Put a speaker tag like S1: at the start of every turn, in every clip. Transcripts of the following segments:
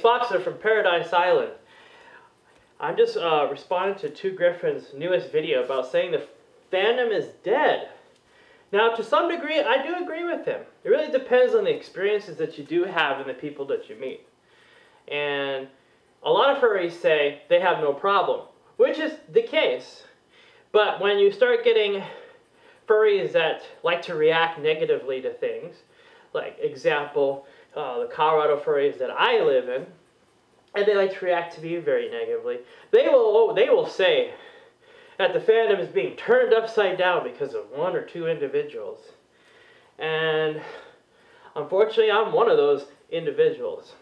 S1: Foxler from Paradise Island. I'm just responding to 2 Griffin's newest video about saying the fandom is dead. Now, to some degree, I do agree with him. It really depends on the experiences that you do have and the people that you meet. And a lot of furries say they have no problem, which is the case. But when you start getting furries that like to react negatively to things, like example, the Colorado furries that I live in, and they like to react to me very negatively, they will say that the fandom is being turned upside down because of 1 or 2 individuals. And unfortunately, I'm one of those individuals.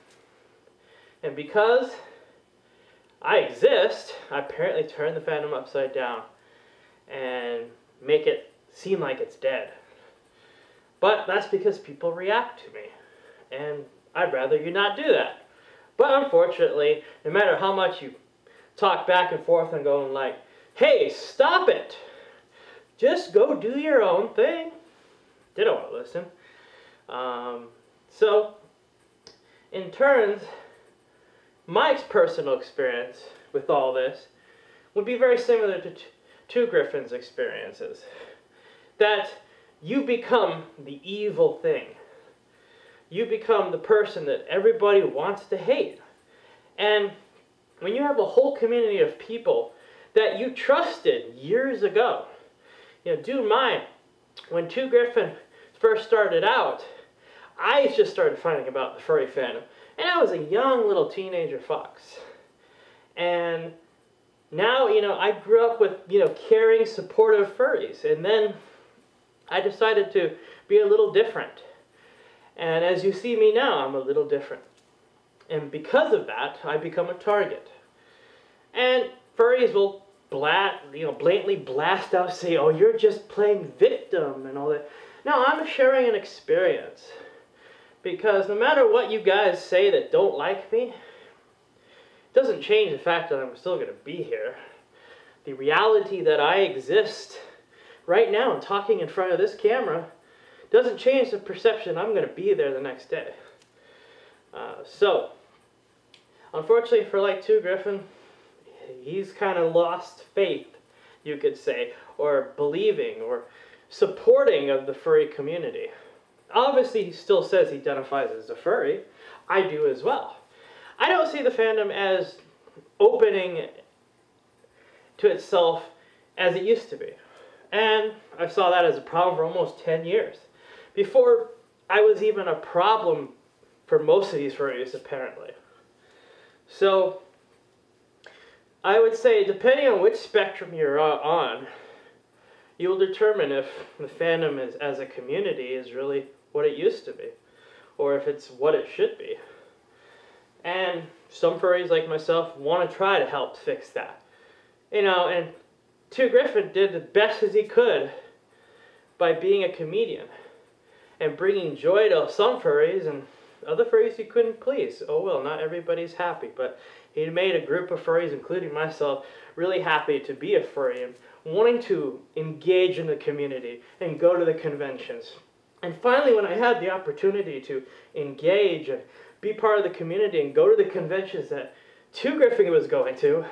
S1: And because I exist, I apparently turn the fandom upside down and make it seem like it's dead. But that's because people react to me. And I'd rather you not do that. But unfortunately, no matter how much you talk back and forth and going like, hey, stop it! Just go do your own thing. They don't want to listen. So, in turn, my personal experience with all this would be very similar to Griffin's experiences. That you become the evil thing. You become the person that everybody wants to hate. And when you have a whole community of people that you trusted years ago, do mind, when 2 Griffin first started out, I just started finding about the furry fandom. And I was a young little teenager fox. And now, I grew up with, caring, supportive furries. And then I decided to be a little different. And as you see me now, I'm a little different. And because of that, I become a target. And furries will blatantly blast out, say, oh, you're just playing victim and all that. No, I'm sharing an experience. Because no matter what you guys say that don't like me, it doesn't change the fact that I'm still going to be here. The reality that I exist right now and talking in front of this camera doesn't change the perception I'm going to be there the next day. So, unfortunately for 2 Griffin, he's kind of lost faith, you could say, or believing, or supporting of the furry community. Obviously, he still says he identifies as a furry. I do as well. I don't see the fandom as opening to itself as it used to be. And I saw that as a problem for almost 10 years. Before I was even a problem for most of these furries, apparently. So, I would say, depending on which spectrum you're on, you will determine if the fandom as a community is really what it used to be, or if it's what it should be. And some furries like myself want to try to help fix that. And 2 Griffin did the best as he could by being a comedian and bringing joy to some furries, and other furries he couldn't please. Oh well, not everybody's happy, but he made a group of furries, including myself, really happy to be a furry and wanting to engage in the community and go to the conventions. And finally, when I had the opportunity to engage and be part of the community and go to the conventions that 2 Griffin was going to,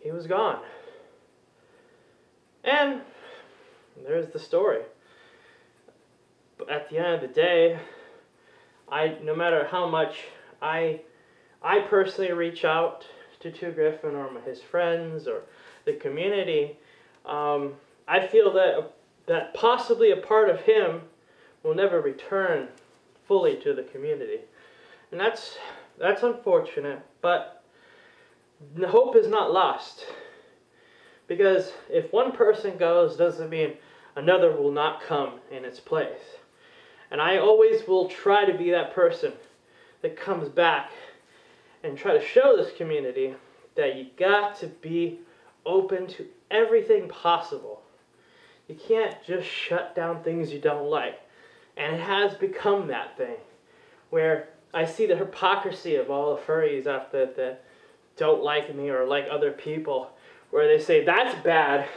S1: he was gone. And there's the story. But at the end of the day, no matter how much I personally reach out to 2 Griffin or his friends or the community, I feel that possibly a part of him will never return fully to the community. And that's unfortunate, but the hope is not lost. Because if one person goes, doesn't mean another will not come in its place. And I always will try to be that person that comes back and try to show this community that you got to be open to everything possible. You can't just shut down things you don't like. And it has become that thing, where I see the hypocrisy of all the furries out there that don't like me or like other people, where they say, that's bad,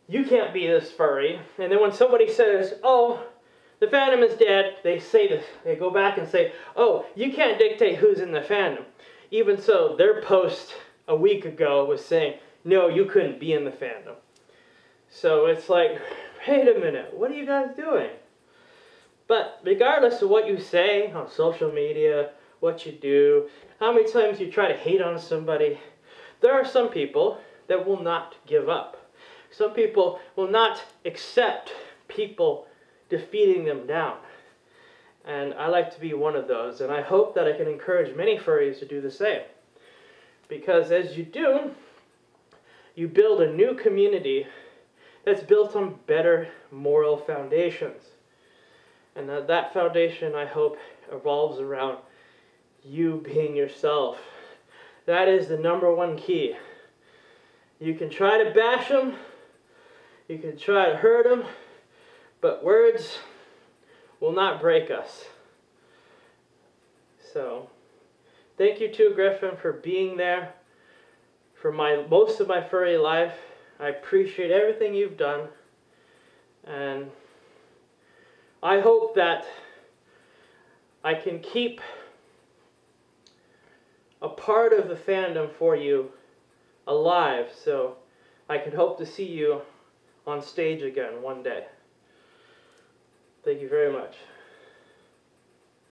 S1: you can't be this furry. And then when somebody says, oh, the fandom is dead. They say this. They go back and say, oh, you can't dictate who's in the fandom. Even so, their post a week ago was saying, no, you couldn't be in the fandom. So it's like, wait a minute, what are you guys doing? But regardless of what you say on social media, what you do, how many times you try to hate on somebody, there are some people that will not give up. Some people will not accept people defeating them down. And I like to be one of those, and I hope that I can encourage many furries to do the same. Because as you do, you build a new community that's built on better moral foundations. And that foundation, I hope, revolves around you being yourself. That is the #1 key. You can try to bash them, you can try to hurt them, but words will not break us. So, thank you to Griffin for being there for most of my furry life. I appreciate everything you've done, and I hope that I can keep a part of the fandom for you alive, so I can hope to see you on stage again one day. Thank you very much.